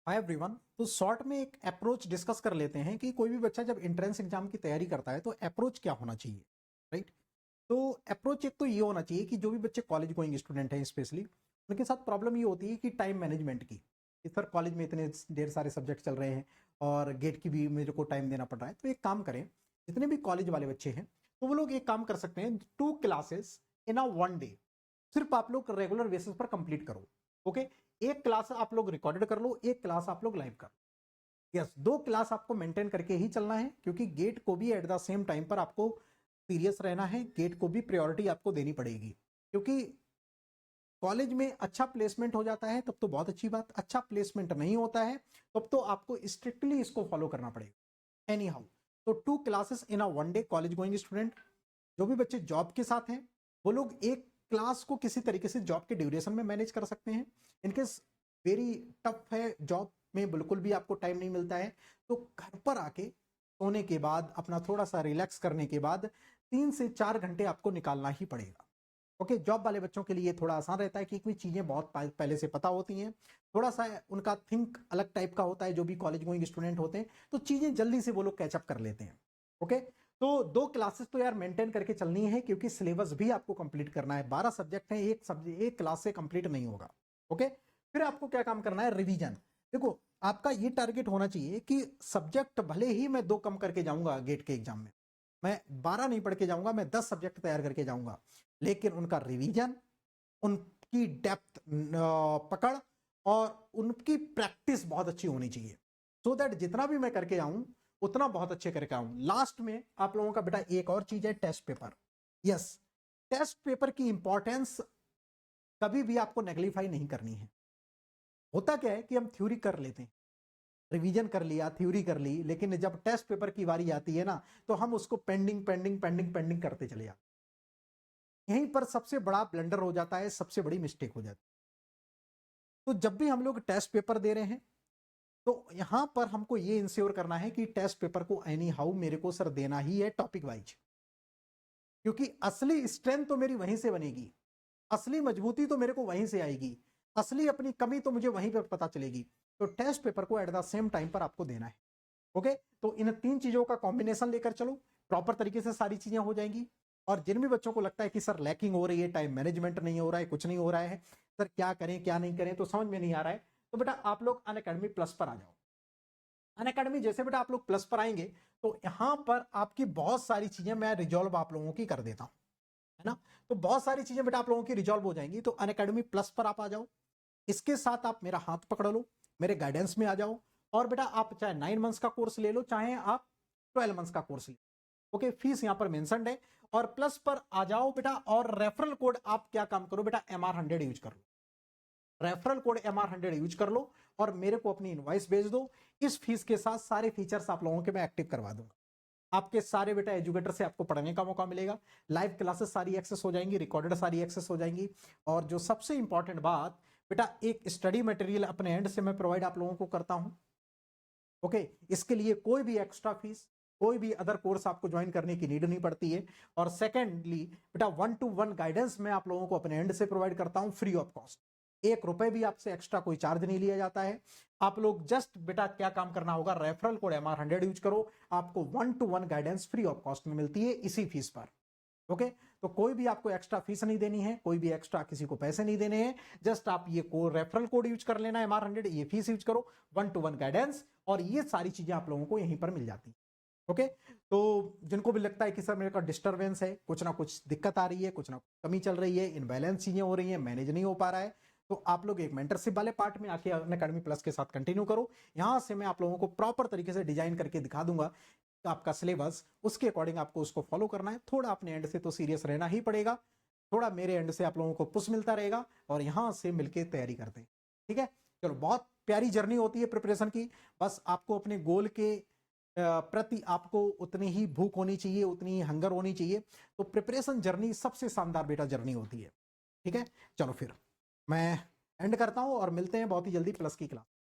Hi everyone. तो short में एक अप्रोच डिस्कस कर लेते हैं कि कोई भी बच्चा जब एंट्रेंस एग्जाम की तैयारी करता है तो अप्रोच क्या होना चाहिए, राइट। तो अप्रोच एक तो ये होना चाहिए कि जो भी बच्चे कॉलेज गोइंग स्टूडेंट हैं स्पेशली उनके साथ प्रॉब्लम ये होती है कि टाइम मैनेजमेंट की, कि सर कॉलेज में इतने ढेर सारे सब्जेक्ट चल रहे हैं और गेट की भी मेरे को टाइम देना पड़ रहा है। तो एक काम करें, जितने भी कॉलेज वाले बच्चे हैं तो वो लोग एक काम कर सकते हैं, 2 classes in a one day सिर्फ आप लोग रेगुलर बेसिस पर कंप्लीट करो। ओके, एक क्लास आप लोग रिकॉर्डेड कर लो, एक क्लास आप लोग लाइव कर लो। यस, 2 क्लास आपको मेंटेन करके ही चलना है, क्योंकि गेट को भी एट द सेम टाइम पर आपको सीरियस रहना है, गेट को भी प्रायोरिटी आपको देनी पड़ेगी। क्योंकि कॉलेज में अच्छा प्लेसमेंट हो जाता है तब तो बहुत अच्छी बात, अच्छा प्लेसमेंट नहीं होता है तब तो आपको स्ट्रिक्टली इसको फॉलो करना पड़ेगा। एनी हाउ, तो 2 classes in a one day college going student. जो भी बच्चे जॉब के साथ हैं वो लोग एक क्लास को किसी तरीके से जॉब के ड्यूरेशन में मैनेज कर सकते हैं। इनकेस वेरी टफ है, जॉब में बिल्कुल भी आपको टाइम नहीं मिलता है, तो घर पर आके सोने के बाद अपना थोड़ा सा रिलैक्स करने के बाद 3 से 4 घंटे आपको निकालना ही पड़ेगा। ओके, जॉब वाले बच्चों के लिए थोड़ा आसान रहता है कि कोई चीज़ें बहुत पहले से पता होती हैं, थोड़ा सा उनका थिंक अलग टाइप का होता है। जो भी कॉलेज गोइंग स्टूडेंट होते हैं तो चीज़ें जल्दी से वो लोग कैचअप कर लेते हैं। ओके, तो 2 क्लासेस तो यार मेंटेन करके चलनी है, क्योंकि सिलेबस भी आपको कंप्लीट करना है। 12 सब्जेक्ट हैं, एक सब्जेक्ट एक क्लास से कंप्लीट नहीं होगा। ओके, फिर आपको क्या काम करना है, रिवीजन। देखो, आपका ये टारगेट होना चाहिए कि सब्जेक्ट भले ही मैं 2 कम करके जाऊंगा गेट के एग्जाम में, मैं 12 नहीं पढ़ के जाऊंगा, मैं 10 सब्जेक्ट तैयार करके जाऊंगा, लेकिन उनका रिवीजन, उनकी डेप्थ पकड़ और उनकी प्रैक्टिस बहुत अच्छी होनी चाहिए, सो दैट जितना भी मैं करके आऊं उतना बहुत अच्छे करके आऊं। लास्ट में आप लोगों का बेटा एक और चीज है, test paper. Yes, test paper की इंपॉर्टेंस कभी भी आपको नेग्लीफाई नहीं करनी है। होता क्या है कि हम थ्योरी कर लेते हैं, रिवीजन कर लिया, थ्योरी कर ली, लेकिन जब टेस्ट पेपर की बारी आती है ना तो हम उसको पेंडिंग पेंडिंग पेंडिंग पेंडिंग करते चले जाते हैं। यहीं पर सबसे बड़ा ब्लंडर हो जाता है, सबसे बड़ी मिस्टेक हो जाती है। तो जब भी हम लोग टेस्ट पेपर दे रहे हैं तो यहां पर हमको ये इंश्योर करना है कि टेस्ट पेपर को एनी हाउ मेरे को सर देना ही है टॉपिक वाइज, क्योंकि असली स्ट्रेंथ तो मेरी वहीं से बनेगी, असली मजबूती तो मेरे को वहीं से आएगी, असली अपनी कमी तो मुझे वहीं पर पता चलेगी। तो टेस्ट पेपर को एट द सेम टाइम पर आपको देना है। ओके, तो इन 3 चीजों का कॉम्बिनेशन लेकर चलो, प्रॉपर तरीके से सारी चीजें हो जाएंगी। और जिन भी बच्चों को लगता है कि सर लैकिंग हो रही है, टाइम मैनेजमेंट नहीं हो रहा है, कुछ नहीं हो रहा है, सर क्या करें क्या नहीं करें, तो समझ में नहीं आ रहा है, तो बेटा आप लोग अनअकैडमी प्लस पर आ जाओ। अनअकैडमी जैसे बेटा आप लोग प्लस पर आएंगे तो यहां पर आपकी बहुत सारी चीजें मैं रिजॉल्व आप लोगों की कर देता हूं, है ना। तो बहुत सारी चीजें बेटा आप लोगों की रिजॉल्व हो जाएंगी। तो अनअकैडमी प्लस पर आप आ जाओ, इसके साथ आप मेरा हाथ पकड़ लो, मेरे गाइडेंस में आ जाओ, और बेटा आप चाहे 9 मंथ्स का कोर्स ले लो, चाहे आप 12 मंथ्स का कोर्स ले लो। ओके, फीस यहां पर मेंशन्ड है, और प्लस पर आ जाओ बेटा। और रेफरल कोड आप क्या काम करो बेटा, MR100 यूज कर लो, रेफरल कोड MR100 यूज कर लो और मेरे को अपनी इनवॉइस भेज दो। इस फीस के साथ सारे फीचर्स आप लोगों के मैं एक्टिव करवा दूंगा। आपके सारे बेटा एजुकेटर से आपको पढ़ने का मौका मिलेगा, लाइव क्लासेस सारी एक्सेस हो जाएंगी, रिकॉर्डेड सारी एक्सेस हो जाएंगी। और जो सबसे इंपॉर्टेंट बात बेटा, एक स्टडी मटेरियल अपने एंड से मैं प्रोवाइड आप लोगों को करता हूं। ओके, इसके लिए कोई भी एक्स्ट्रा फीस, कोई भी अदर कोर्स आपको ज्वाइन करने की नीड नहीं पड़ती है। और सेकेंडली बेटा 1-to-1 गाइडेंस मैं आप लोगों को अपने एंड से प्रोवाइड करता हूं फ्री ऑफ कॉस्ट। 1 रुपए भी आपसे एक्स्ट्रा कोई चार्ज नहीं लिया जाता है। आप लोग जस्ट बेटा क्या काम करना होगा, रेफरल कोड MR100 यूज करो, आपको 1-to-1 guidance free of cost में मिलती है इसी फीस पर। ओके, तो कोई भी आपको एक्स्ट्रा फीस नहीं देनी है, कोई भी एक्स्ट्रा किसी को पैसे नहीं देने हैं, जस्ट आप ये रेफरल कोड यूज कर लेना है MR100, ये फीस यूज करो, 1-to-1 गाइडेंस, और ये सारी चीजें आप लोगों को यहीं पर मिल जाती है। ओके, तो जिनको भी लगता है कि सर मेरे का डिस्टर्बेंस है, कुछ ना कुछ दिक्कत आ रही है, कुछ ना कमी चल रही है, इनबैलेंस चीजें हो रही है, मैनेज नहीं हो पा रहा है, तो आप लोग एक मेंटरशिप वाले पार्ट में आके अनअकैडमी प्लस के साथ कंटिन्यू करो। यहां से मैं आप लोगों को प्रॉपर तरीके से डिजाइन करके दिखा दूंगा आपका सिलेबस, उसके अकॉर्डिंग आपको उसको फॉलो करना है। थोड़ा अपने एंड से तो सीरियस रहना ही पड़ेगा, थोड़ा मेरे एंड से आप लोगों को पुश मिलता रहेगा, और यहां से मिलके तैयारी करते हैं। ठीक है, चलो, बहुत प्यारी जर्नी होती है प्रिपरेशन की। बस आपको अपने गोल के प्रति आपको उतनी ही भूख होनी चाहिए, उतनी ही हंगर होनी चाहिए। तो प्रिपरेशन जर्नी सबसे शानदार बेटा जर्नी होती है। ठीक है, चलो फिर मैं एंड करता हूं और मिलते हैं बहुत ही जल्दी प्लस की क्लास।